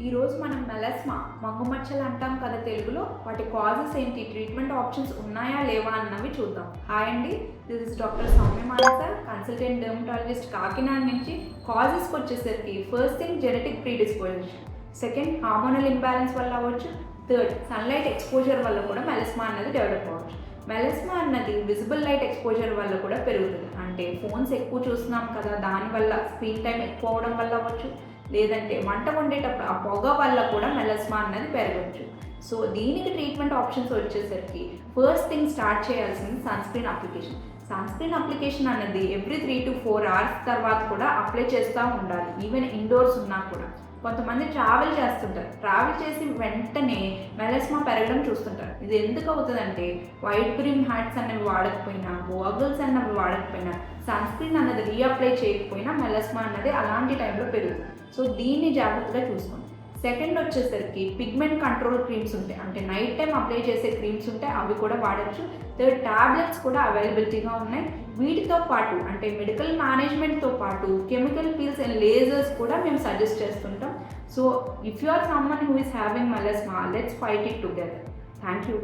ఈరోజు మనం మెలస్మా మంగుమచ్చలు అంటాం కదా తెలుగులో. వాటి కాజెస్ ఏంటి, ట్రీట్మెంట్ ఆప్షన్స్ ఉన్నాయా లేవా అన్నవి చూద్దాం. హాయ్ అండి, this is doctor Soumya Manasa, consultant dermatologist Kakinada నుంచి. కాజెస్కి వచ్చేసరికి first thing genetic predisposition, second hormonal imbalance వల్ల అవ్వచ్చు, థర్డ్ సన్లైట్ ఎక్స్పోజర్ వల్ల కూడా మెలస్మా అన్నది డెవలప్ అవ్వచ్చు. మెలస్మా అన్నది విజిబుల్ లైట్ ఎక్స్పోజర్ వల్ల కూడా పెరుగుతుంది. అంటే ఫోన్స్ ఎక్కువ చూస్తున్నాం కదా, దానివల్ల స్క్రీన్ టైం ఎక్కువ అవడం వల్ల అవ్వచ్చు, లేదంటే వంట వండేటప్పుడు ఆ పొగ వల్ల కూడా మెలస్మా అన్నది పెరగవచ్చు. సో దీనికి ట్రీట్మెంట్ ఆప్షన్స్ వచ్చేసరికి ఫస్ట్ థింగ్ స్టార్ట్ చేయాల్సింది sunscreen application. Sunscreen application అన్నది ఎవ్రీ 3 to 4 hours తర్వాత కూడా అప్లై చేస్తూ ఉండాలి, ఈవెన్ ఇండోర్స్ ఉన్నా కూడా. కొంతమంది ట్రావెల్ చేస్తుంటారు, ట్రావెల్ చేసి వెంటనే మెలస్మా పెరగడం చూస్తుంటారు. ఇది ఎందుకు అవుతుందంటే వైట్ బ్రిమ్ హ్యాట్స్ అనేవి వాడకపోయినా, గోగల్స్ అన్నవి వాడకపోయినా, సన్ స్క్రీన్ అన్నది రీఅప్లై చేయకపోయినా మెలస్మా అన్నది అలాంటి టైంలో పెరుగుతుంది. సో దీన్ని జాగ్రత్తగా చూసుకోండి. సెకండ్ వచ్చేసరికి పిగ్మెంట్ కంట్రోల్ క్రీమ్స్ ఉంటాయి, అంటే నైట్ టైం అప్లై చేసే క్రీమ్స్ ఉంటాయి, అవి కూడా వాడచ్చు. థర్డ్ టాబ్లెట్స్ కూడా అవైలబిలిటీగా ఉన్నాయి. వీటితో పాటు అంటే మెడికల్ మేనేజ్మెంట్తో పాటు కెమికల్ పీల్స్ అండ్ లేజర్స్ కూడా మేము సజెస్ట్ చేస్తుంటాం. So if you are someone who is having melasma, let's fight it together. Thank you.